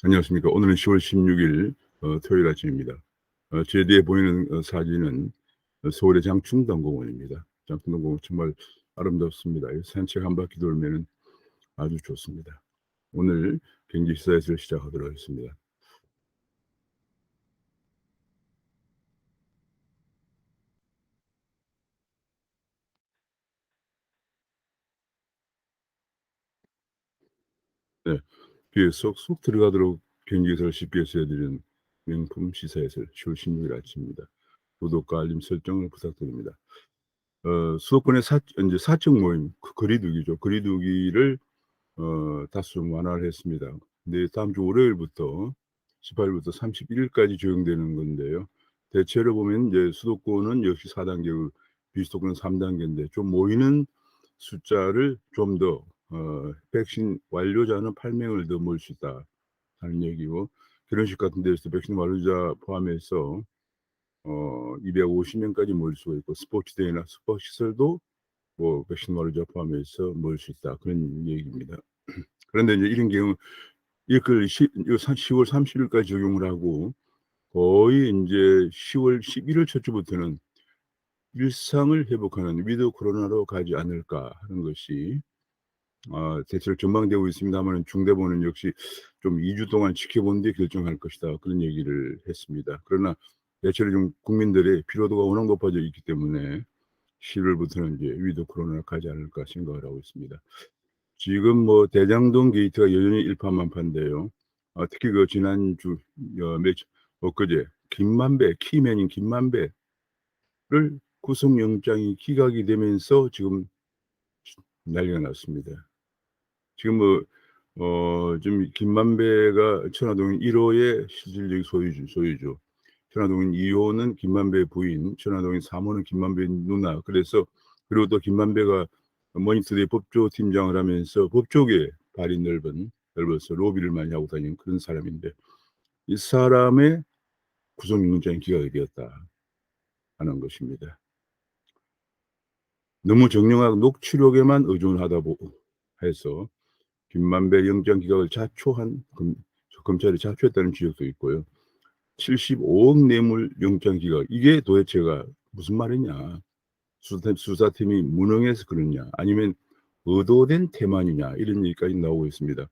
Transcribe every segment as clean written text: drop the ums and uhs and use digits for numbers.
안녕하십니까. 오늘은 10월 16일 토요일 아침입니다. 제 뒤에 보이는 사진은 서울의 장충동공원입니다. 장충동공원 정말 아름답습니다. 산책 한 바퀴 돌면 아주 좋습니다. 오늘 경제 시사에서 시작하도록 하겠습니다. 네, 귀에 쏙쏙 들어가도록 경제 기사를 쉽게 써드리는 명품 시사에서 10월 16일 아침입니다. 구독과 알림 설정을 부탁드립니다. 수도권의 이제 사적 모임 거리두기죠. 거리두기를 다수 완화를 했습니다. 근데 다음 주 월요일부터 18일부터 31일까지 적용되는 건데요. 대체로 보면 이제 수도권은 역시 4단계고 비수도권은 3단계인데 좀 모이는 숫자를 좀 더 백신 완료자는 8명을 더 모을 수 있다 하는 얘기고, 결혼식 같은 데서 백신 완료자 포함해서 250명까지 모일 수가 있고, 스포츠 대회나 스포츠 시설도 뭐 백신 완료자 포함해서 모일 수 있다, 그런 얘기입니다. 그런데 이제 이런 경우 이걸 10월 30일까지 적용을 하고, 거의 인제 10월 11일 첫주부터는 일상을 회복하는 위드 코로나로 가지 않을까 하는 것이 대체로 전망되고 있습니다마는, 중대본은 역시 좀 2주 동안 지켜본 뒤에 결정할 것이다, 그런 얘기를 했습니다. 그러나 대체로 좀 국민들의 피로도가 워낙 높아져 있기 때문에 11월부터는 이제 위드 코로나로 가지 않을까 생각을 하고 있습니다. 지금 뭐 대장동 게이트가 여전히 일파만파인데요. 특히 그 지난주 엊그제 김만배, 키맨인 김만배를 구속영장이 기각이 되면서 지금 난리가 났습니다. 지금 지금 김만배가 천화동인 1호의 실질적 소유주, 천화동인 2호는 김만배 부인, 천화동인 3호는 김만배 누나. 그래서 그리고 또 김만배가 머니투데이 법조 팀장을 하면서 법조계에 발이 넓어서 로비를 많이 하고 다니는 그런 사람인데, 이 사람의 구속영장이 기각이 되었다 하는 것입니다. 너무 정령하고 녹취록에만 의존하다 해서 김만배 영장 기각을 자초한 검찰이 자초했다는 지적도 있고요. 75억 뇌물 영장 기각, 이게 도대체가 무슨 말이냐? 수사팀이 무능해서 그러냐, 아니면 의도된 태만이냐, 이런 얘기까지 나오고 있습니다.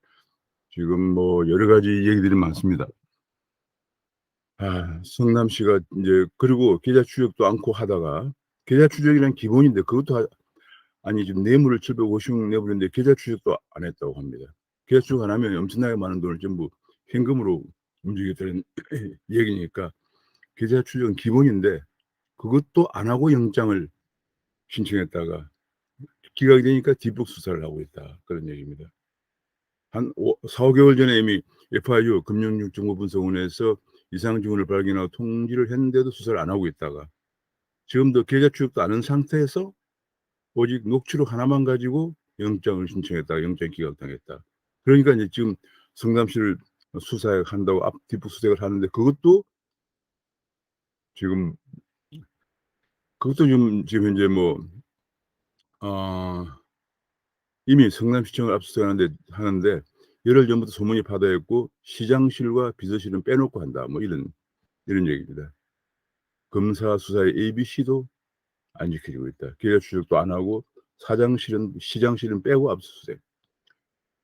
지금 뭐 여러 가지 얘기들이 많습니다. 성남시가 이제, 그리고 계좌 추적도 않고 하다가, 계좌 추적이란 기본인데 그것도 아니 지금 뇌물을 750억 내버렸는데 계좌 추적도 안 했다고 합니다. 계좌 추적 안 하면 엄청나게 많은 돈을 전부 현금으로 움직였다는 얘기니까 계좌 추적은 기본인데 그것도 안 하고 영장을 신청했다가 기각이 되니까 뒷북 수사를 하고 있다, 그런 얘기입니다. 한 4-5개월 전에 이미 FIU 금융정보분석원에서 이상 징후를 발견하고 통지를 했는데도 수사를 안 하고 있다가 지금도 계좌 추적도 안 한 상태에서 오직 녹취록 하나만 가지고 영장을 신청했다가 영장 기각당했다. 그러니까 이제 지금 성남시를 수사한다고 뒷북 수색을 하는데 지금 그것도 지금 현재 이미 성남시청을 하는데 열흘 전부터 소문이 파다했고, 시장실과 비서실은 빼놓고 한다, 뭐 이런 얘기입니다. 검사 수사의 ABC도 안 지켜지고 있다. 계좌 추적도 안 하고 시장실은 빼고 압수수색.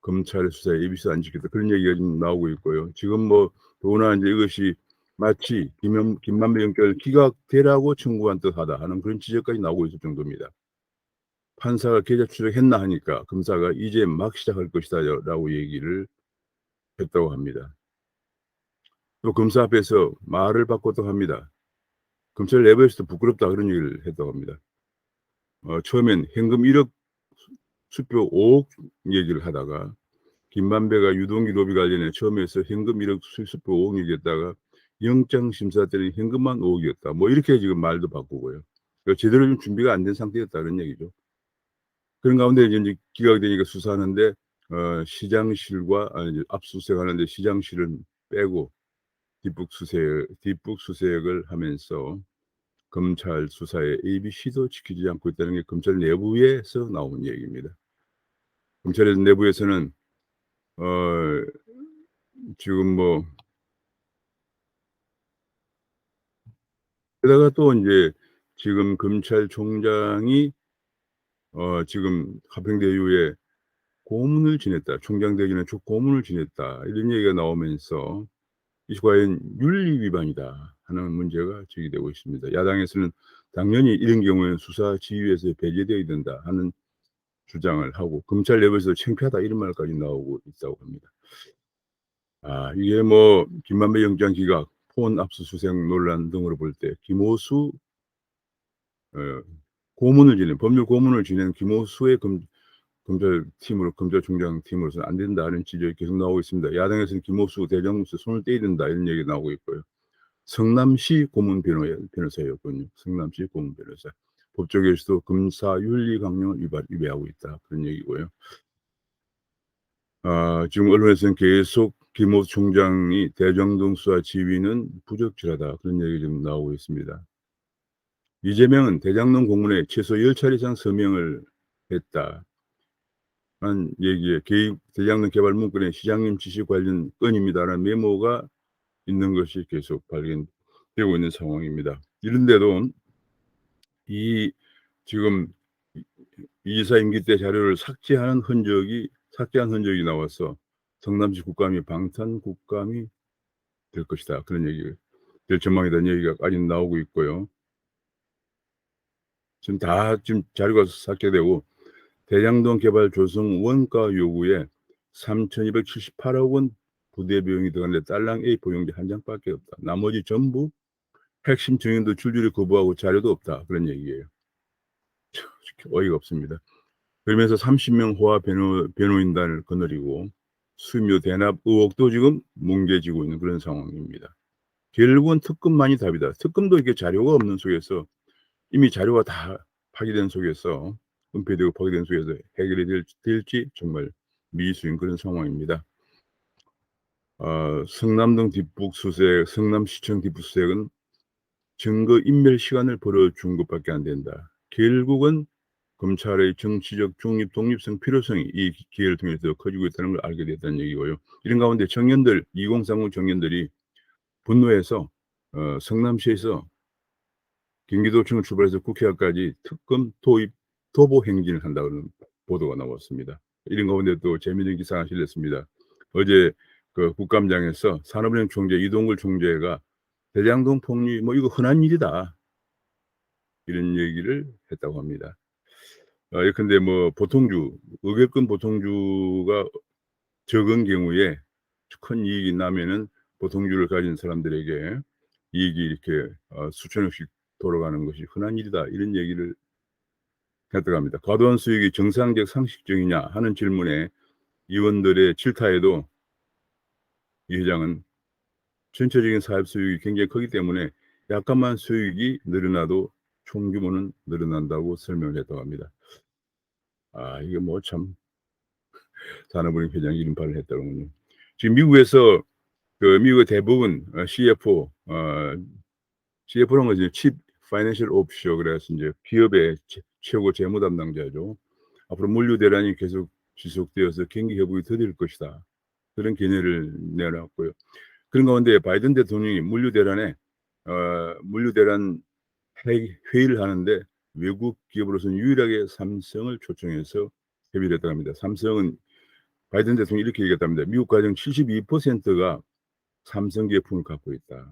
검찰의 수사에 ABC도 안 지켰다, 그런 얘기가 지금 나오고 있고요. 지금 더구나 이제 이것이 마치 김만배 영장을 기각되라고 청구한 듯하다 하는 그런 지적까지 나오고 있을 정도입니다. 판사가 계좌 추적했나 하니까 검사가 이제 막 시작할 것이다 라고 얘기를 했다고 합니다. 또 검사 앞에서 말을 바꿨다고 합니다. 검찰 내부에서도 부끄럽다, 그런 얘기를 했다고 합니다. 처음엔 현금 1억 수표 5억 얘기를 하다가, 김만배가 유동기 로비 관련해 처음에서 현금 1억 수표 5억 얘기했다가 영장 심사 때는 현금만 5억이었다, 뭐 이렇게 지금 말도 바꾸고요. 그러니까 제대로 좀 준비가 안 된 상태였다, 그런 얘기죠. 그런 가운데 이제 기각이 되니까 수사하는데 시장실과 압수수색하는데 시장실은 빼고 뒷북 수색을 하면서 검찰 수사의 ABC도 지키지 않고 있다는 게 검찰 내부에서 나온 얘기입니다. 검찰 내부에서는 지금 뭐 게다가 또 인제 지금 검찰총장이 지금 합병대 이후에 고문을 지냈다. 총장 되기 전에 고문을 지냈다. 이런 얘기가 나오면서 이것이 과연 윤리 위반이다 하는 문제가 제기되고 있습니다. 야당에서는 당연히 이런 경우에는 수사 지휘에서 배제되어야 된다 하는 주장을 하고 검찰 내부에서 창피하다 이런 말까지 나오고 있다고 합니다. 이게 뭐 김만배 영장 기각, 폰 압수수색 논란 등으로 볼 때 김호수 어 고문을 지낸 법률 고문을 지낸 김호수의 검찰팀으로 검찰총장 팀으로서는 안 된다는 지적이 계속 나오고 있습니다. 야당에서는 김호수 대장로서 손을 떼야 된다 이런 얘기가 나오고 있고요. 성남시 고문 변호사였거든요. 성남시 고문 변호사. 법조계에서도 검사 윤리 강령을 위배하고 있다 그런 얘기고요. 지금 언론에서는 계속 김호수 총장이 대장동 수사 지휘는 부적절하다 그런 얘기 좀 나오고 있습니다. 이재명은 대장동 공문에 최소 10차례 이상 서명을 했다. 한 얘기에 개입 대장동 개발 문건에 시장님 지시 관련 건입니다라는 메모가 있는 것이 계속 발견되고 있는 상황입니다. 이런데도 이 지금 이 이사 임기 때 자료를 삭제한 흔적이 나와서 성남시 국감이 방탄 국감이 될 것이다. 그런 될 전망이라는 얘기가 아직 나오고 있고요. 지금 자료가 삭제되고 대장동 개발 조성 원가 요구에 3,278억 원 부대 비용이 들어가는데 딸랑 A 보용지 한 장밖에 없다. 나머지 전부 핵심 증인도 줄줄이 거부하고 자료도 없다. 그런 얘기예요. 참 어이가 없습니다. 그러면서 30명 호화 변호인단을 거느리고 수임료 대납 의혹도 지금 뭉개지고 있는 그런 상황입니다. 결국은 특검만이 답이다. 특검도 이렇게 자료가 없는 속에서 이미 자료가 다 파기된 속에서 은폐되고 파기된 속에서 해결이 될지 정말 미지수인 그런 상황입니다. 성남동 뒷북 수색, 성남시청 뒷북 수색은 증거 인멸 시간을 벌어준 것밖에 안 된다. 결국은 검찰의 정치적 중립, 독립성 필요성이 이 기회를 통해서 커지고 있다는 걸 알게 됐다는 얘기고요. 이런 가운데 청년들, 2030 청년들이 분노해서 성남시에서 경기도청을 출발해서 국회까지 특검 도입 도보 행진을 한다는 보도가 나왔습니다. 이런 가운데 또 재미있는 기사가 실렸습니다. 어제 그 국감장에서 산업은행 총재 이동걸 총재가 대장동 폭리 뭐 이거 흔한 일이다. 이런 얘기를 했다고 합니다. 예컨대 뭐 의결권 보통주가 적은 경우에 큰 이익이 나면은 보통주를 가진 사람들에게 이익이 이렇게 수천억씩 돌아가는 것이 흔한 일이다. 이런 얘기를 했다고 합니다. 과도한 수익이 정상적 상식적이냐 하는 질문에 의원들의 질타에도 이 회장은 전체적인 사업 수익이 굉장히 크기 때문에 약간만 수익이 늘어나도 총규모는 늘어난다고 설명을 했다고 합니다. 이게 뭐 참 산업은행 회장이 이런 발언을 했더군요. 지금 미국에서 미국의 대부분 CFO라는 건 이제 Chief Financial Officer 그래서 이제 기업의 최고 재무 담당자죠. 앞으로 물류 대란이 계속 지속되어서 경기 회복이 더딜 것이다. 그런 견해를 내놨고요. 그런 가운데 바이든 대통령이 물류 대란 회의를 하는데 외국 기업으로서는 유일하게 삼성을 초청해서 협의를 했다고 합니다. 삼성은 바이든 대통령이 이렇게 얘기했답니다. 미국 가정 72%가 삼성 제품을 갖고 있다.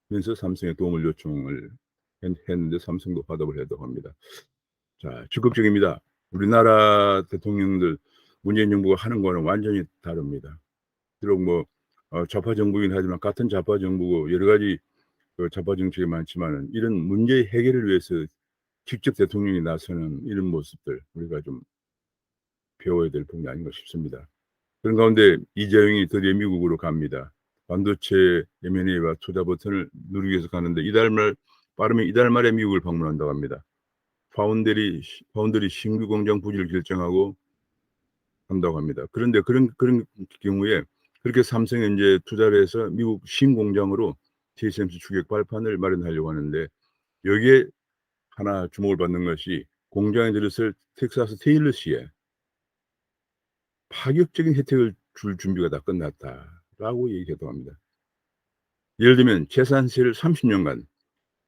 그래서 삼성에 도움을 요청을 했는데 삼성도 화답을 했다고 합니다. 자, 적극적입니다. 우리나라 대통령들 문재인 정부가 하는 거는 완전히 다릅니다. 비록 뭐 좌파 정부이긴 하지만 같은 좌파 정부고 여러 가지 좌파 정책이 많지만은 이런 문제 해결을 위해서 직접 대통령이 나서는 이런 모습들 우리가 좀 배워야 될 부분이 아닌가 싶습니다. 그런 가운데 이재용이 드디어 미국으로 갑니다. 반도체 M&A와 투자 버튼을 누르기 위해서 가는데 빠르면 이달 말에 미국을 방문한다고 합니다. 파운드리 신규 공장 부지를 결정하고 한다고 합니다. 그런데 그런 경우에 그렇게 삼성에 이제 투자를 해서 미국 신공장으로 TSMC 주객 발판을 마련하려고 하는데 여기에 하나 주목을 받는 것이 공장에 들었을 텍사스 테일러시에 파격적인 혜택을 줄 준비가 다 끝났다. 라고 얘기하기도 합니다. 예를 들면 재산세를 30년간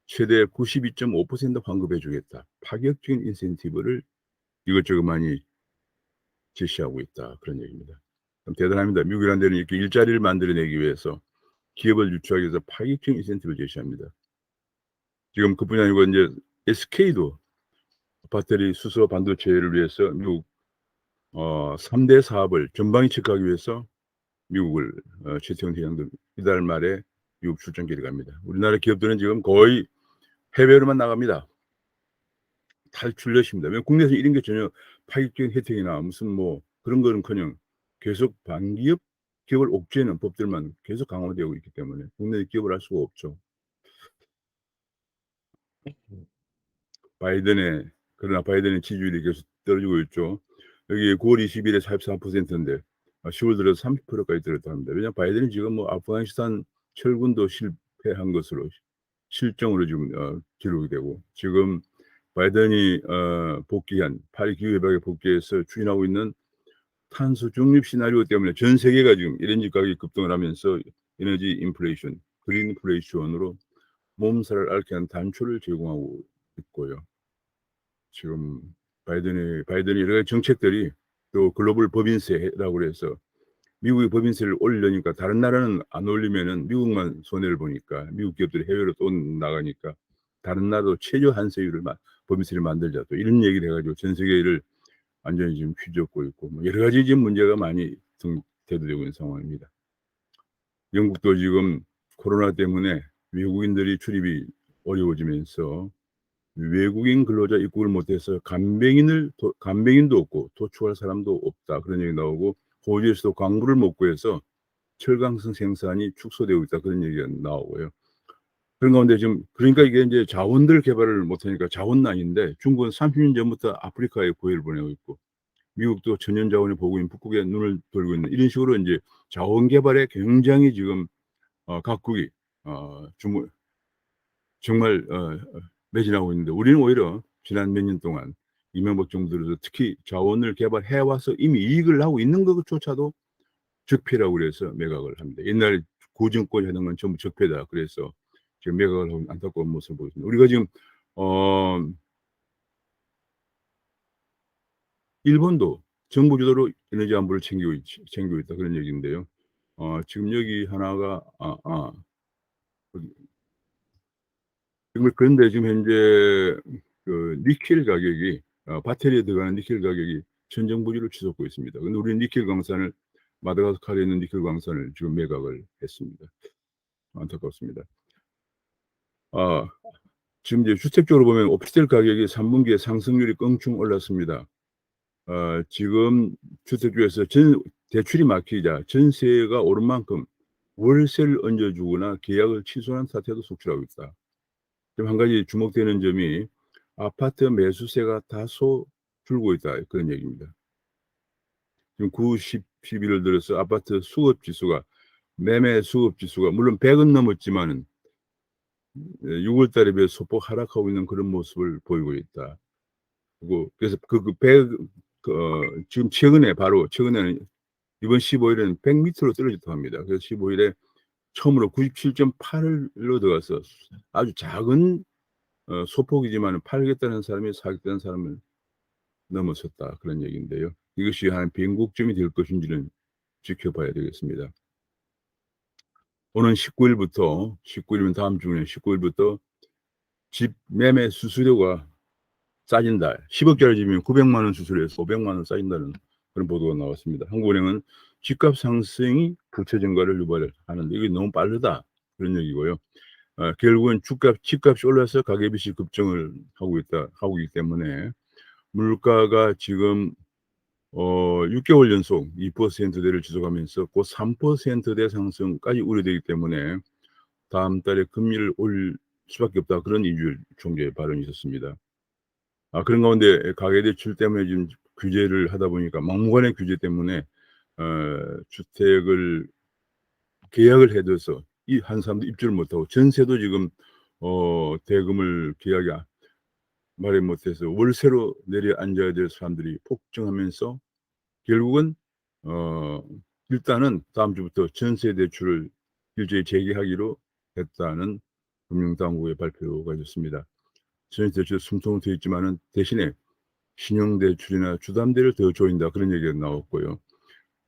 최대 92.5% 환급해 주겠다. 파격적인 인센티브를 이것저것 많이 제시하고 있다. 그런 얘기입니다. 참 대단합니다. 미국이라는 데는 이렇게 일자리를 만들어내기 위해서 기업을 유치하기 위해서 파격적인 인센티브를 제시합니다. 지금 그뿐이 아니고 인제 SK도 배터리 수소 반도체를 위해서 미국 3대 사업을 전방위 체크하기 위해서 미국을 최태원 회장도 이달 말에 미국 출장길에 갑니다. 우리나라 기업들은 지금 거의 해외로만 나갑니다. 탈출렛입니다. 왜냐면 국내에서 이런 게 전혀 파격적인 혜택이나 무슨 뭐 그런 거는커녕 계속 기업을 옥죄는 법들만 계속 강화되고 있기 때문에 국내 기업을 할 수가 없죠. 그러나 바이든의 지지율이 계속 떨어지고 있죠. 여기 9월 20 일에 44% 인데 10월 들어서 30% 까지 떨어졌다 합니다. 왜냐하면 바이든이 지금 뭐 아프가니스탄 철군도 실패한 것으로 실정으로 지금 기록이 되고 지금 바이든이 복귀한 파리 기후 협약에 복귀해서 추진하고 있는 탄소 중립 시나리오 때문에 전 세계가 지금 LNG 가격이 급등을 하면서 에너지 인플레이션, 그린 인플레이션으로 몸살을 앓게 하는 단초를 제공하고 있고요. 지금 바이든이 여러 가지 정책들이 또 글로벌 법인세라고 그래서 미국이 법인세를 올리려니까 다른 나라는 안 올리면은 미국만 손해를 보니까 미국 기업들이 해외로 또 나가니까 다른 나라도 최저 한세율을 법인세를 만들자 또 이런 얘기를 해 가지고 전 세계를 완전히 지금 휘젓고 있고 뭐 여러 가지 지금 문제가 많이 대두되고 있는 상황입니다. 영국도 지금 코로나 때문에 외국인들이 출입이 어려워지면서 외국인 근로자 입국을 못해서 간병인도 없고 도축할 사람도 없다. 그런 얘기 나오고 호주에서도 광물을 못 구해서 철강성 생산이 축소되고 있다. 그런 얘기가 나오고요. 그런 가운데 지금 그러니까 이게 인제 자원들 개발을 못하니까 자원난인데 중국은 30년 전부터 아프리카에 고위를 보내고 있고 미국도 천연 자원이 보고인 북극에 눈을 돌고 있는 이런 식으로 인제 자원 개발에 굉장히 지금 각국이 주물 정말 매진하고 있는데 우리는 오히려 지난 몇 년 동안 이명박 정부 들어서 특히 자원을 개발해 와서 이미 이익을 하고 있는 것조차도 적폐라고 그래서 매각을 합니다. 옛날에 고증권 하는 건 전부 적폐다. 그래서 지금 매각을 하고 안타까운 모습을 보였습니다. 우리가 지금 어 일본도 정부 주도로 에너지 안보를 챙기고 있다 그런 얘기인데요. 지금 여기 하나가 정말 그런데 지금 현재 그 니켈 가격이 배터리에 들어가는 니켈 가격이 천정부지로 치솟고 있습니다. 근데 우리는 니켈 광산을 마다가스카르에 있는 니켈 광산을 지금 매각을 했습니다. 안타깝습니다. 아 지금 이제 주택 쪽으로 보면 오피스텔 가격이 3 분기에 상승률이 껑충 올랐습니다. 지금 주택 쪽에서 대출이 막히자 전세가 오른 만큼 월세를 얹어 주거나 계약을 취소하는 사태도 속출하고 있다. 지금 한 가지 주목되는 점이 아파트 매수세가 다소 줄고 있다 그런 얘기입니다. 지금 9, 10, 11월 들어서 아파트 수급 지수가 매매 수급 지수가 물론 100은 넘었지만은 6월 달에 비해 소폭 하락하고 있는 그런 모습을 보이고 있다. 그리고 그래서 지금 최근에는 이번 15 일에는 100 밑으로 떨어졌다고 합니다. 그래서 15 일에 처음으로 97.8로 들어가서 아주 작은 소폭이지만은 팔겠다는 사람이 사겠다는 사람을 넘어섰다 그런 얘기인데요. 이것이 한 변곡점이 될 것인지는 지켜봐야 되겠습니다. 오는 19 일이면 다음 주면 19 일부터 집 매매 수수료가 싸진다. 10억 짜리 집이면 900만 원 수수료에서 500만 원 싸진다는 그런 보도가 나왔습니다. 한국은행은 집값 상승이 부채 증가를 유발하는데 이게 너무 빠르다 그런 얘기고요. 결국은 집값이 올라서 가계빚이 급증을 하고 있기 때문에 물가가 지금 6 개월 연속 2%대를 지속하면서 곧 3%대 상승까지 우려되기 때문에 다음 달에 금리를 올릴 수밖에 없다. 그런 이주열 총재의 발언이 있었습니다. 그런 가운데 가계대출 때문에 지금 규제를 하다 보니까 막무가내 규제 때문에 주택을 계약을 해 둬서 이 한 사람도 입주를 못하고 전세도 지금 대금을 계약이 마련 못해서 월세로 내려앉아야 될 사람들이 폭증하면서 결국은 어 일단은 다음 주부터 전세 대출을 일제히 재개하기로 했다는 금융당국의 발표가 있었습니다. 전세 대출 숨통은 트여 있지만은 대신에 신용대출이나 주담대를 더 조인다, 그런 얘기가 나왔고요.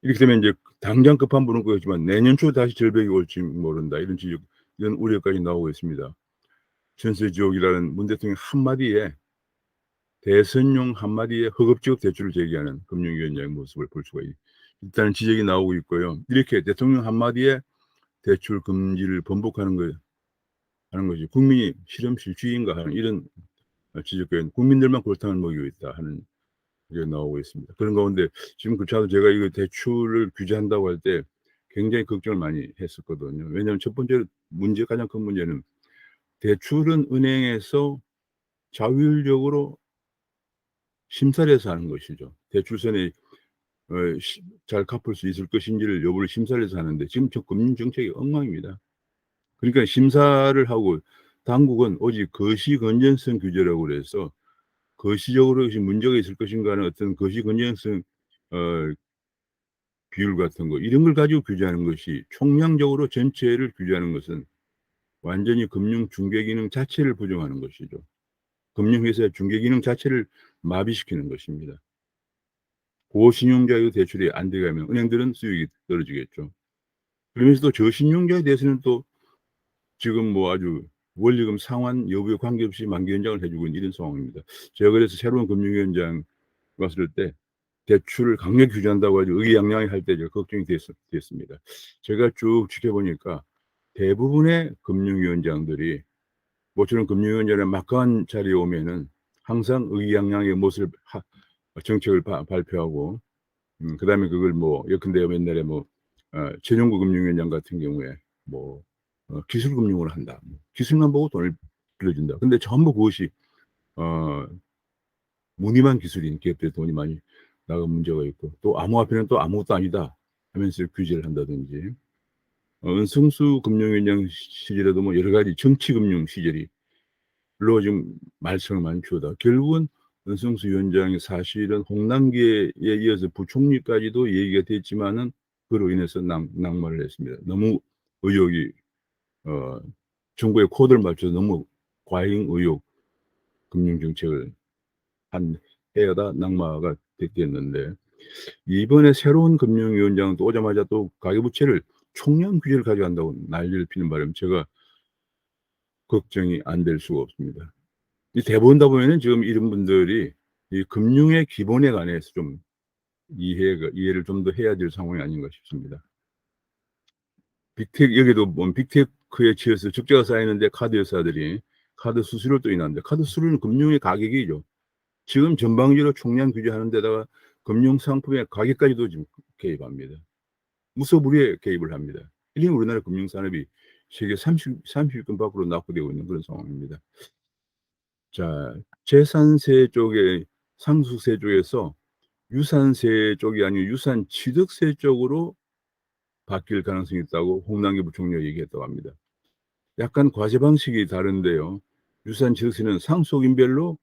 이렇게 되면 이제 당장 급한 불은 끄겠지만 내년 초 다시 절벽이 올지 모른다, 이런 지적, 이런 우려까지 나오고 있습니다. 전세 지옥이라는 문 대통령 한마디에, 대선용 한마디에 허겁지겁 대출을 제기하는 금융위원장의 모습을 볼 수가 일단은 지적이 나오고 있고요. 이렇게 대통령 한마디에 대출 금지를 번복하는 하는 것이 국민이 실험실주의인가 하는 이런 지적과 국민들만 골탕을 먹이고 있다 하는 게 나오고 있습니다. 그런 가운데 지금 그렇지 제가 이거 대출을 규제한다고 할 때 굉장히 걱정을 많이 했었거든요. 왜냐하면 첫 번째 문제, 가장 큰 문제는 대출은 은행에서 자율적으로 심사를 해서 하는 것이죠. 대출선이 잘 갚을 수 있을 것인지를 여부를 심사를 해서 하는데 지금 저 금융 정책이 엉망입니다. 그러니까 심사를 하고 당국은 오직 거시 건전성 규제라고 그래서 거시적으로 문제가 있을 것인가 하는 어떤 거시 건전성 비율 같은 거, 이런 걸 가지고 규제하는 것이, 총량적으로 전체를 규제하는 것은 완전히 금융 중개 기능 자체를 부정하는 것이죠. 금융회사의 중개 기능 자체를 마비시키는 것입니다. 고신용자의 대출이 안 들어가면 은행들은 수익이 떨어지겠죠. 그러면서도 저신용자에 대해서는 또 지금 뭐 아주 원리금 상환 여부에 관계없이 만기 연장을 해주고 있는 이런 상황입니다. 제가 그래서 새로운 금융위원장 왔을 때 대출을 강력히 규제한다고 아주 의기양양해 할 때 제가 걱정이 됐습니다. 제가 쭉 지켜보니까 대부분의 금융위원장들이 모처럼 금융위원장의 막강한 자리에 오면은 항상 의기양양의 모습을 정책을 발표하고, 그다음에 그걸 뭐 예컨대 옛날에 뭐 최종구 금융위원장 같은 경우에 뭐 기술금융을 한다, 기술만 보고 돈을 빌려준다. 근데 전부 그것이 무늬만 기술인 기업들이 돈이 많이 나간 문제가 있고, 또 암호화폐는 또 아무것도 아니다 하면서 규제를 한다든지, 은승수 금융위원장 시절에도 뭐 여러 가지 정치금융 시절이 로 지금 말썽을 많이 피우다 결국은 은승수 위원장이 사실은 홍남기에 이어서 부총리까지도 얘기가 됐지만은 그로 인해서 낙마를 했습니다. 너무 의혹이 정부의 코드를 맞춰서 너무 과잉 의혹 금융 정책을 해야다 낙마가 됐겠는데, 이번에 새로운 금융위원장 또 오자마자 또 가계부채를 총량 규제를 가져간다고 난리를 피는 바람에 제가 걱정이 안 될 수가 없습니다. 이 대본다 보면은 지금 이런 분들이 이 금융의 기본에 관해서 좀 이해를 좀 더 해야 될 상황이 아닌가 싶습니다. 빅테크, 여기도 보면 빅테크에 치여서 적자가 쌓이는데 카드 회사들이 카드 수수료도 인하는데, 카드 수수료는 금융의 가격이죠. 지금 전방위로 총량 규제하는 데다가 금융 상품의 가격까지도 지금 개입합니다. 무소불위에 개입을 합니다. 이런 우리나라 금융 산업이 세계 30위권 밖으로 낙후되고 있는 그런 상황입니다. 자, 재산세 쪽에, 상속세 쪽에서 유산세 쪽이 아니고 유산 취득세 쪽으로 바뀔 가능성이 있다고 홍남기 부총리가 얘기했다고 합니다. 약간 과세 방식이 다른데요. 유산 취득세는 상속인별로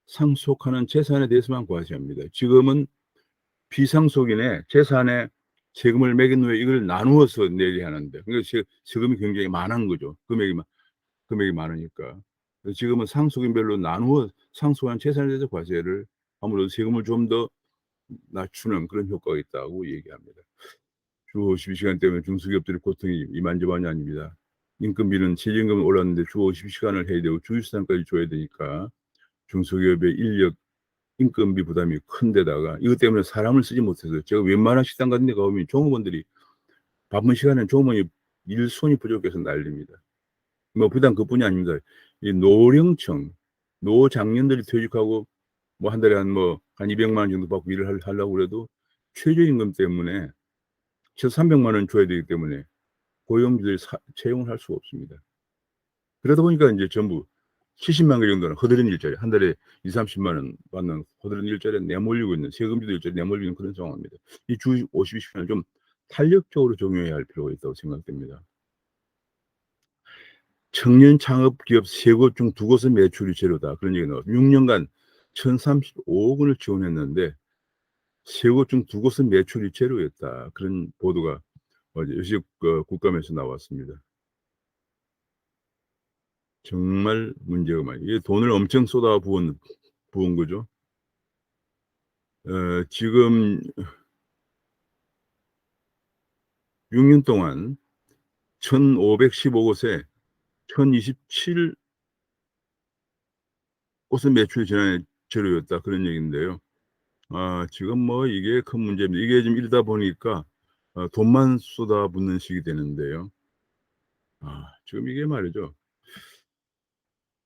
상속하는 재산에 대해서만 과세합니다. 지금은 비상속인의 재산에 세금을 매긴 후에 이걸 나누어서 내게 하는데, 그러니까 세금이 굉장히 많은 거죠. 금액이 많으니까. 지금은 상속인별로 나누어 상속한 재산에 대해서 과세를 아무래도 세금을 좀 더 낮추는 그런 효과가 있다고 얘기합니다. 주 52시간 때문에 중소기업들의 고통이 이만저만이 아닙니다. 인건비는 최저임금이 올랐는데 주 52시간을 해야 되고 주휴수당까지 줘야 되니까 중소기업의 인력 인건비 부담이 큰 데다가 이것 때문에 사람을 쓰지 못해서, 제가 웬만한 식당 같은 데 가보면 종업원들이 바쁜 시간에 종업원이 일손이 부족해서 난립니다. 뭐 비단 그뿐이 아닙니다. 이 노령청, 노장년들이 퇴직하고 뭐 한 달에 한 200만 원 정도 받고 일을 하려고 그래도 최저임금 때문에 최소 300만 원 줘야 되기 때문에 고용주들이 채용을 할 수가 없습니다. 그러다 보니까 이제 전부 70만 개 정도는 허드렛 일자리, 한 달에 20-30만 원 받는 허드렛 일자리에 내몰리고 있는, 세금지도 일자리 내몰리는 그런 상황입니다. 이 주 52시간을 좀 탄력적으로 적용해야 할 필요가 있다고 생각됩니다. 청년 창업 기업 3곳 중 2곳은 매출이 제로다, 그런 얘기가 나와요. 6년간 1,035억 원을 지원했는데 세 곳 중 두 곳은 매출이 제로였다. 그런 보도가 어제 요식 국감에서 나왔습니다. 정말 문제가 많이 이게 돈을 엄청 부은 거죠. 지금 6년 동안 1,515 곳에 1,027 곳은 매출이 지난해 제로였다. 그런 얘기인데요. 지금 뭐 이게 큰 문제입니다. 이게 좀 이러다 보니까 돈만 쏟아붓는 식이 되는데요. 지금 이게 말이죠.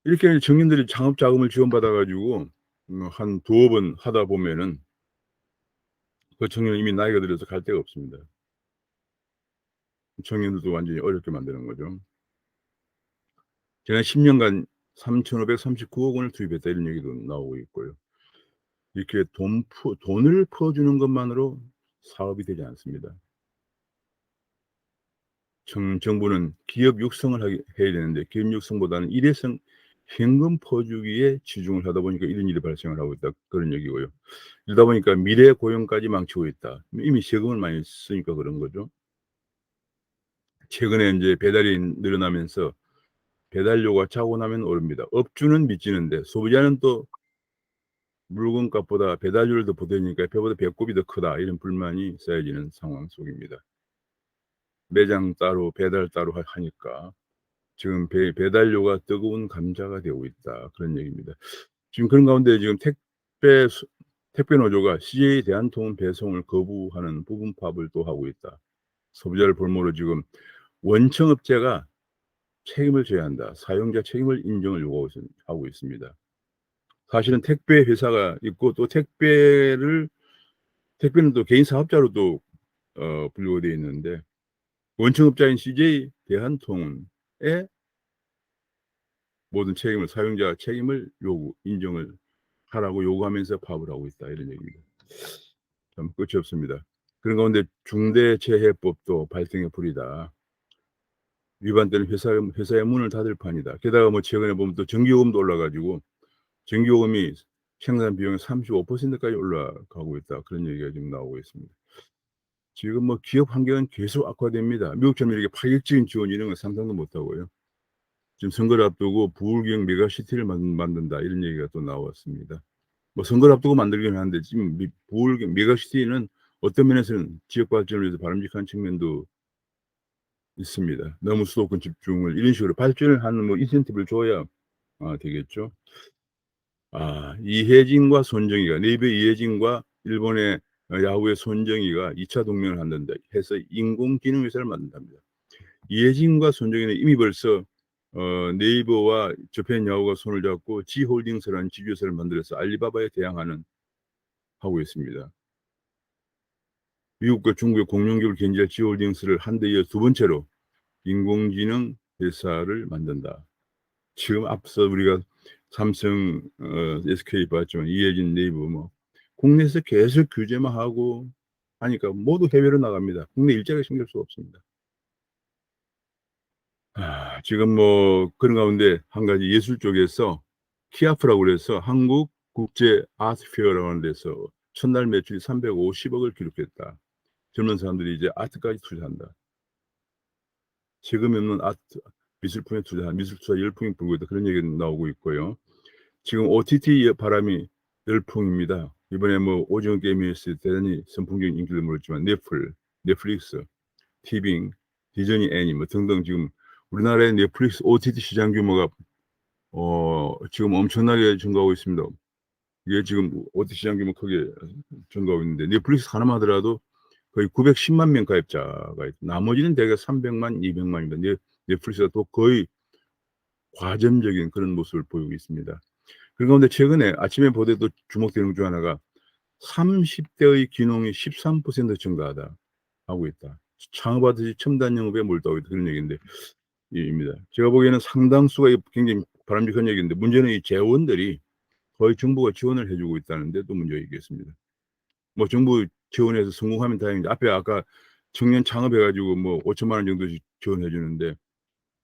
이렇게 청년들이 창업 자금을 지원받아 가지고 한 두어 번 하다 보면은 그 청년은 이미 나이가 들어서 갈 데가 없습니다. 청년들도 완전히 어렵게 만드는 거죠. 지난 10 년간 3,539억 원을 투입했다 이런 얘기도 나오고 있고요. 이렇게 돈을 풀어주는 것만으로 사업이 되지 않습니다. 정부는 기업 육성을 해야 되는데 기업 육성보다는 일회성 현금 퍼주기에 치중을 하다 보니까 이런 일이 발생을 하고 있다. 그런 얘기고요. 이러다 보니까 미래 고용까지 망치고 있다. 이미 세금을 많이 쓰니까 그런 거죠. 최근에 인제 배달이 늘어나면서 배달료가 차고 나면 오릅니다. 업주는 미치는데 소비자는 또 물건값보다 배달료를 더 보태니까 배보다 배꼽이 더 크다. 이런 불만이 쌓여지는 상황 속입니다. 매장 따로 배달 따로 하니까 지금 배달료가 뜨거운 감자가 되고 있다. 그런 얘기입니다. 지금 그런 가운데 지금 택배 노조가 CJ 대한통운 배송을 거부하는 부분 파업을 또 하고 있다. 소비자를 볼모로 지금 원청업체가 책임을 져야 한다. 사용자 책임을 인정을 하고 있습니다. 사실은 택배 회사가 있고 또 택배는 또 개인 사업자로도 분류가 되어 있는데 원청업자인 CJ 대한통운의 모든 책임을 사용자 책임을 인정을 하라고 요구하면서 파업을 하고 있다. 이런 얘기입니다. 참 끝이 없습니다. 그런 가운데 중대재해법도 발등에 불이다. 위반되는 회사의 문을 닫을 판이다. 게다가 뭐 최근에 보면 또 전기요금도 올라 가지고 전기요금이 생산 비용의 35%까지 올라가고 있다. 그런 얘기가 지금 나오고 있습니다. 지금 뭐 기업 환경은 계속 악화됩니다. 미국처럼 이렇게 파격적인 지원 이런 건 상상도 못 하고요. 지금 선거를 앞두고 부울경 메가시티를 만든다 이런 얘기가 또 나왔습니다. 뭐 선거를 앞두고 만들긴 하는데 지금 부울경 메가시티는 어떤 면에서는 지역 발전을 위해서 바람직한 측면도 있습니다. 너무 수도권 집중을 이런 식으로 발전을 하는 뭐 인센티브를 줘야 되겠죠. 이해진과 손정희가 네이버의 이해진과 일본의 야후의 손정희가 2차 동맹을 한단다 해서 인공지능 회사를 만든답니다. 이해진과 손정희는 이미 벌써 네이버와 저펜 야후가 손을 잡고 지홀딩스라는 지주회사를 만들어서 알리바바에 대항하는 하고 있습니다. 미국과 중국의 공룡기업을 견제할 지홀딩스를 한 대 이어 두 번째로 인공지능 회사를 만든다. 지금 앞서 우리가 삼성, SK 봤지만 이해진, 네이버 뭐 국내에서 계속 규제만 하고 하니까 모두 해외로 나갑니다. 국내 일자리가 생길 수가 없습니다. 지금 뭐 그런 가운데 한 가지 예술 쪽에서 키아프라고 그래서 한국 국제 아트 페어라고 하는 데서 첫날 매출이 350억을 기록했다. 젊은 사람들이 이제 아트까지 투자한다. 세금이 없는 아트 미술품에 미술 투자 열풍이 불고 있다. 그런 얘기가 나오고 있고요. 지금 OTT 바람이 열풍입니다. 이번에 뭐 오징어 게임에서 대단히 선풍적인 인기를 몰았지만 넷플릭스, 티빙, 디즈니 애니 뭐 등등 지금 우리나라의 넷플릭스 OTT 시장 규모가 지금 엄청나게 증가하고 있습니다. 이게 지금 OTT 시장 규모 크게 증가하고 있는데 넷플릭스 하나만 하더라도 거의 910만 명 가입자가 있고 나머지는 대개 300만, 200만입니다. 넷플릭스가 또 거의 과점적인 그런 모습을 보이고 있습니다. 그런 가운데 최근에 아침에 보도에도 주목되는 것 중 하나가 30대의 귀농이 13% 증가하다 하고 있다. 창업하듯이 첨단 영업에 몰두하고 있다. 그런 얘기인데 입니다. 제가 보기에는 상당수가 굉장히 바람직한 얘기인데 문제는 이 재원들이 거의 정부가 지원을 해 주고 있다는 데 또 문제가 있겠습니다. 뭐 정부 지원해서 성공하면 다행인데 앞에 아까 청년 창업해 가지고 뭐 5천만 원 정도씩 지원해 주는데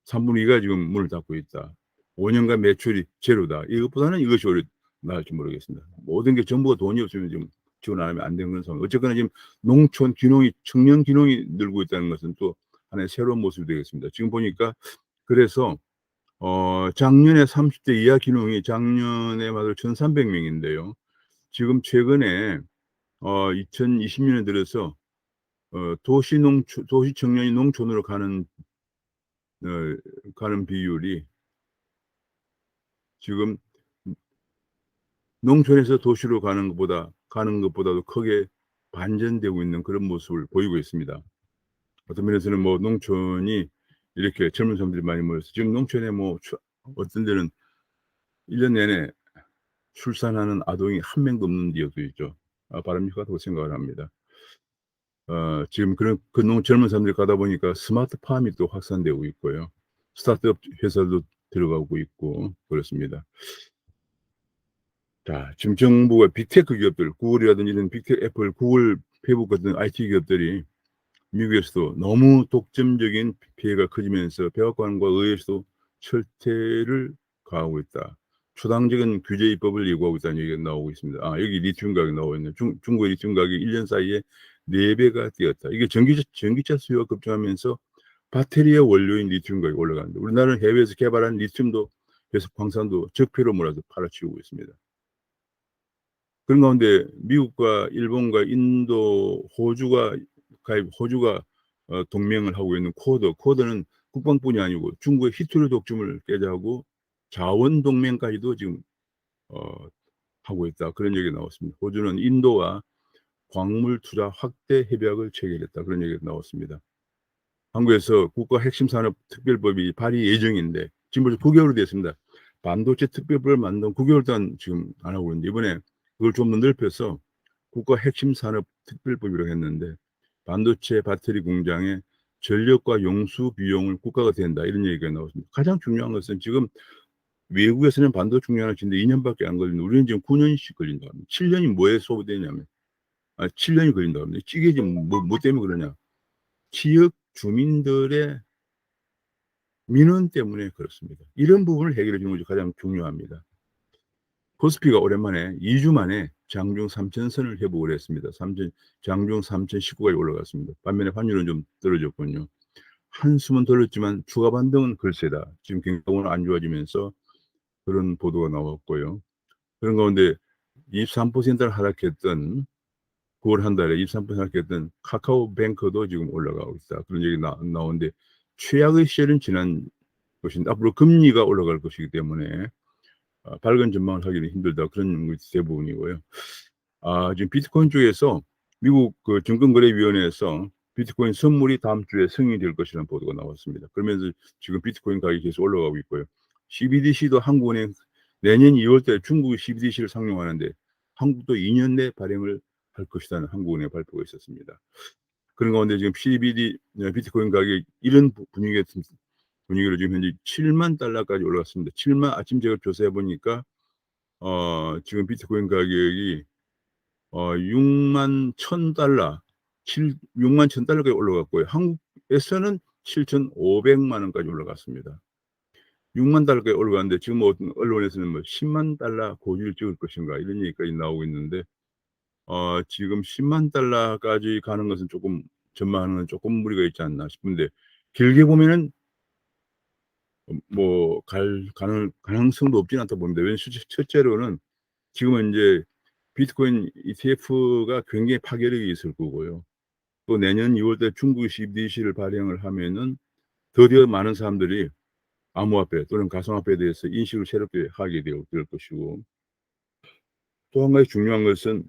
3분의 2가 지금 문을 닫고 있다. 5년간 매출이 제로다. 이것보다는 이것이 오히려 나을지 모르겠습니다. 모든 게 정부가 돈이 없으면 지금 지원 안 하면 안 되는 그런 상황. 어쨌거나 지금 농촌 귀농이 청년 귀농이 늘고 있다는 것은 또 하나의 새로운 모습이 되겠습니다. 지금 보니까 그래서 작년에 30대 이하 귀농이 작년에 말로 1,300 명인데요. 지금 최근에 2020년에 들어서 도시 청년이 농촌으로 가는 비율이 지금 농촌에서 도시로 가는 것보다도 크게 반전되고 있는 그런 모습을 보이고 있습니다. 어떤 면에서는 뭐 농촌이 이렇게 젊은 사람들이 많이 모여서 지금 농촌에 뭐 어떤 데는 1년 내내 출산하는 아동이 한 명도 없는 지역도 있죠. 바람직하다고 생각을 합니다. 지금 그런 젊은 사람들이 가다 보니까 스마트팜이 또 확산되고 있고요. 스타트업 회사도 들어가고 있고 그렇습니다. 자, 지금 정부가 빅테크 기업들, 구글이라든지 이런 애플, 구글, 페이북 같은 IT 기업들이 미국에서도 너무 독점적인 피해가 커지면서 백악관과 의회에서도 철퇴를 가하고 있다. 초당적인 규제 입법을 예고하고 있다는 얘기가 나오고 있습니다. 여기 리튬 가격이 나오고 있네요. 중국의 리튬 가격이 1년 사이에 4배가 뛰었다. 이게 전기차 수요가 급증하면서 배터리의 원료인 리튬 가격이 올라가는데 우리나라는 해외에서 개발한 리튬도 계속 광산도 적폐로 몰아서 팔아치우고 있습니다. 그런 가운데 미국과 일본과 인도, 호주가 동맹을 하고 있는 쿼드는 국방뿐이 아니고 중국의 히트로 독점을 깨자고 자원 동맹까지도 지금 하고 있다. 그런 얘기가 나왔습니다. 호주는 인도와 광물 투자 확대 협약을 체결했다. 그런 얘기가 나왔습니다. 한국에서 국가 핵심 산업 특별법이 발의 예정인데 지금 벌써 9개월이 됐습니다. 반도체 특별법을 만든 9개월 동안 지금 안 하고 있는데 이번에 그걸 좀 더 넓혀서 국가 핵심 산업 특별법이라고 했는데 반도체 배터리 공장의 전력과 용수 비용을 국가가 된다 이런 얘기가 나왔습니다. 가장 중요한 것은 지금 외국에서는 반도체 중요한 짓인데 2년밖에 안 걸리는데 우리는 지금 9년씩 걸린다고 합니다. 7년이 뭐에 소비되냐면 7년이 걸린다고 합니다. 이게 지금 뭐 때문에 그러냐. 지역 주민들의 민원 때문에 그렇습니다. 이런 부분을 해결해 주는 것이 가장 중요합니다. 코스피가 오랜만에 2주 만에 장중 3,000선을 회복을 했습니다. 장중 3,019까지 올라갔습니다. 반면에 환율은 좀 떨어졌군요. 한숨은 돌렸지만 추가 반등은 글쎄다. 지금 경기가 안 좋아지면서 그런 보도가 나왔고요. 그런 가운데 23%를 하락했던 9월 한 달에 23% 하락했던 카카오뱅크도 지금 올라가고 있다. 그런 얘기 나오는데 최악의 시절은 지난 것인데 앞으로 금리가 올라갈 것이기 때문에 밝은 전망을 하기는 힘들다. 그런 것이 대부분이고요. 지금 비트코인 쪽에서 미국 그 증권거래위원회에서 비트코인 선물이 다음 주에 승인될 것이라는 보도가 나왔습니다. 그러면서 지금 비트코인 가격이 계속 올라가고 있고요. CBDC도 한국은행 내년 2월 달 중국이 CBDC를 상용하는데 한국도 2년 내 발행을 할 것이라는 한국은행 발표가 있었습니다. 그런 가운데 지금 비트코인 가격이 이런 분위기로 지금 현재 7만 달러까지 올라갔습니다. 아침 제가 조사해 보니까 지금 비트코인 가격이 6만 1,000달러, 6만 1,000달러까지 올라갔고요. 한국에서는 7,500만 원까지 올라갔습니다. 6만 달러까지 올라갔는데 지금 어떤 언론에서는 뭐 10만 달러 고지를 찍을 것인가 이런 얘기까지 나오고 있는데 지금 10만 달러까지 가는 것은 조금 전망하는 건 조금 무리가 있지 않나 싶은데 길게 보면은 뭐 가능성도 없지는 않다 봅니다. 왜냐면 첫째로는 지금은 이제 비트코인 ETF가 굉장히 파괴력이 있을 거고요. 또 내년 2월 달 중국 CBDC를 발행을 하면은 드디어 많은 사람들이 암호화폐 또는 가상화폐에 대해서 인식을 새롭게 하게 될 것이고 또 한 가지 중요한 것은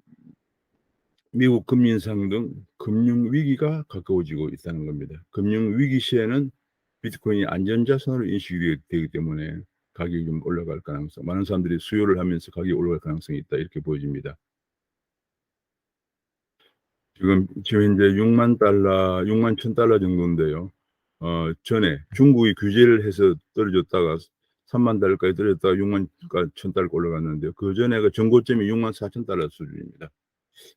미국 금리 인상 등 금융 위기가 가까워지고 있다는 겁니다. 금융 위기 시에는 비트코인이 안전자산으로 인식이 되기 때문에 가격이 좀 올라갈 가능성, 많은 사람들이 수요를 하면서 가격이 올라갈 가능성이 있다 이렇게 보여집니다. 지금 현재 6만 1,000달러 정도인데요. 전에 중국이 규제를 해서 떨어졌다가 3만 달러까지 떨어졌다가 6만 1,000달러가 올라갔는데요. 그 전에가 전고점이 6만 4,000달러 수준입니다.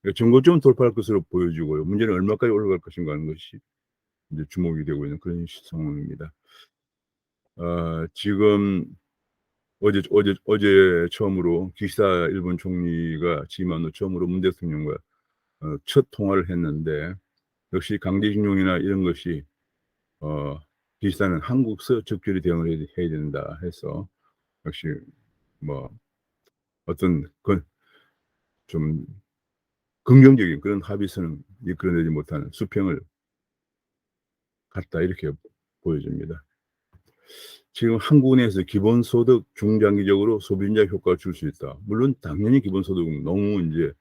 그러니까 전고점 돌파할 것으로 보여지고요. 문제는 얼마까지 올라갈 것인가 하는 것이 이제 주목이 되고 있는 그런 상황입니다. 지금 어제 처음으로 기시다 일본 총리가 취임한 후 처음으로 문 대통령과 첫 통화를 했는데, 역시 강제징용이나 이런 것이 어 기시다는 한국서 적절히 대응을 해야 된다 해서, 역시 뭐 어떤 좀 긍정적인 그런 합의서는 이끌어내지 못하는 수평을 갔다, 이렇게 보여집니다. 지금 한국 내에서 기본소득 중장기적으로 소비자 효과를 줄 수 있다. 물론 당연히 기본소득은 너무 인제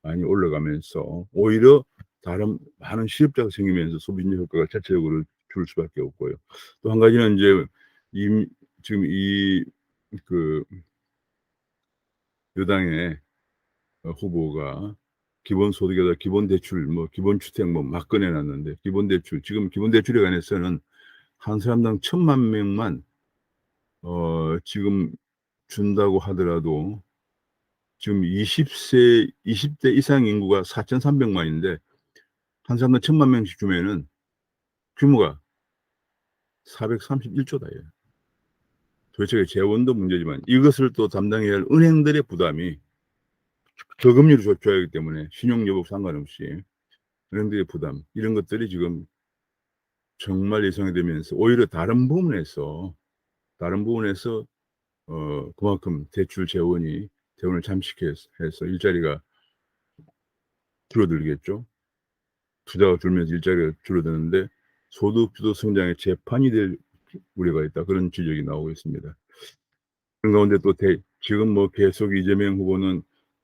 많이 올라가면서 오히려 다른 많은 실업자가 생기면서 소비자 효과가 자체적으로 줄 수밖에 없고요. 또 한 가지는 인제 지금 그 여당의 후보가 기본소득에다 기본대출, 뭐 기본주택 뭐 막 꺼내 놨는데, 기본대출, 지금 기본대출에 관해서는 한 사람당 1,000만 명만 지금 준다고 하더라도, 지금 20대 이상 인구가 4,300만 인데 한 사람당 1,000만 명씩 주면은 규모가 431조 달러예요. 도대체 재원도 문제지만 이것을 또 담당해야 할 은행들의 부담이, 저금리를 줘야 하기 때문에 신용 여부 상관없이 은행들의 부담, 이런 것들이 지금 정말 예상이 되면서 오히려 다른 부분에서 그만큼 재원을 잠식해서 일자리가 줄어들겠죠. 투자가 줄면서 일자리가 줄어드는데 소득 주도 성장의 재판이 될 우려가 있다, 그런 지적이 나오고 있습니다. 그런 가운데 또 지금 뭐 계속 이재명 후보는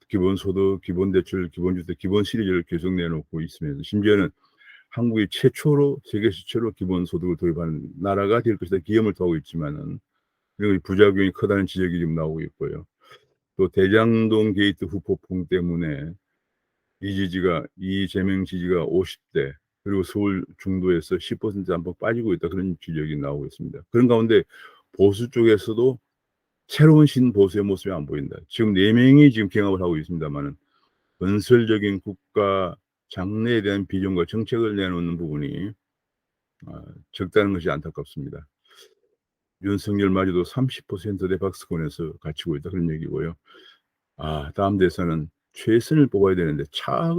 기본소득, 기본대출, 기본주택, 기본 시리즈를 계속 내놓고 있으면서, 심지어는 한국이 세계 최초로 기본소득을 도입하는 나라가 될 것이다 기염을 토하고 있지만은, 그리고 부작용이 크다는 지적이 지금 나오고 있고요. 또 대장동 게이트 후폭풍 때문에 이재명 지지가 50대, 그리고 서울 중도에서 10% 안팎 빠지고 있다, 그런 지적이 나오고 있습니다. 그런 가운데 보수 쪽에서도 새로운 신보수의 모습이 안 보인다. 지금 4명이 지금 경합을 하고 있습니다마는 건설적인 국가 장래에 대한 비전과 정책을 내놓는 부분이 적다는 것이 안타깝습니다. 윤석열마저도 30%대 박스권에서 갇히고 있다, 그런 얘기고요. 다음 대선은 최선을 뽑아야 되는데 차악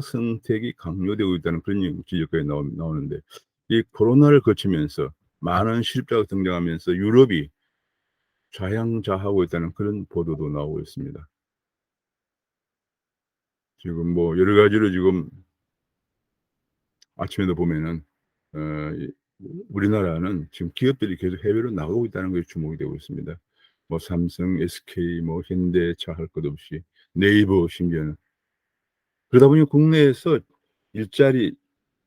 선택이 강요되고 있다는 그런 지적까지 나오는데, 이 코로나를 거치면서 많은 실업자가 등장하면서 유럽이 좌양자하고 있다는 그런 보도도 나오고 있습니다. 지금 뭐 여러 가지로 지금 아침에도 보면은 이 우리나라는 지금 기업들이 계속 해외로 나가고 있다는 것이 주목이 되고 있습니다. 뭐 삼성, SK, 뭐 현대차 할 것 없이 네이버 심지어는. 그러다 보니 국내에서 일자리,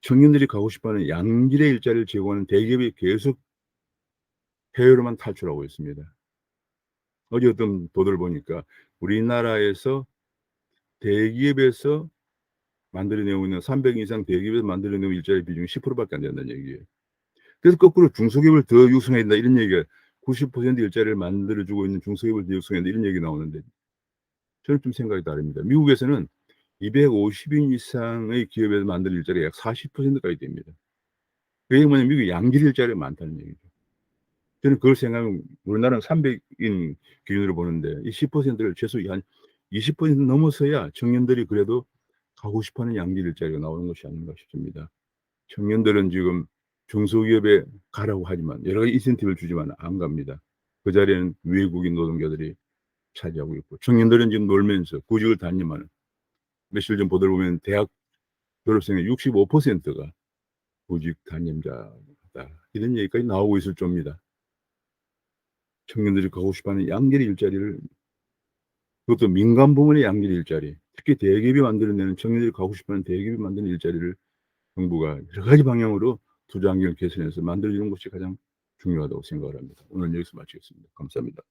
청년들이 가고 싶어하는 양질의 일자리를 제공하는 대기업이 계속 해외로만 탈출하고 있습니다. 어제 어떤 보도를 보니까 우리나라에서 대기업에서 만들어내고 있는 300 이상 대기업에서 만들어내는 일자리 비중이 10% 밖에 안 된다는 얘기예요. 그래서 거꾸로 중소기업을 더 육성해야 된다, 이런 얘기가, 90% 일자리를 만들어 주고 있는 중소기업을 더 육성해야 된다, 이런 얘기 나오는데 저는 좀 생각이 다릅니다. 미국에서는 250인 이상의 기업에서 만든 일자리가 약 40%까지 됩니다. 그 얘기는 뭐냐면 미국이 양질 일자리가 많다는 얘기죠. 저는 그걸 생각하면 우리나라는 300인 기준으로 보는데 이 10%를 최소 한 20% 넘어서야 청년들이 그래도 가고 싶어하는 양질 일자리가 나오는 것이 아닌가 싶습니다. 청년들은 지금 중소기업에 가라고 하지만 여러 가지 인센티브를 주지만 안 갑니다. 그 자리에는 외국인 노동자들이 차지하고 있고, 청년들은 지금 놀면서 구직을 다니지만 며칠 전 보도를 보면 대학 졸업생의 65%가 구직 단임자다, 이런 얘기까지 나오고 있을 정도입니다. 청년들이 가고 싶어하는 양질 일자리를, 그것도 민간 부문의 양질 일자리, 특히 대기업이 만들어내는, 청년들이 가고 싶어하는 대기업이 만드는 일자리를 정부가 여러 가지 방향으로 투자 환경을 개선해서 만들어주는 것이 가장 중요하다고 생각을 합니다. 오늘 여기서 마치겠습니다. 감사합니다.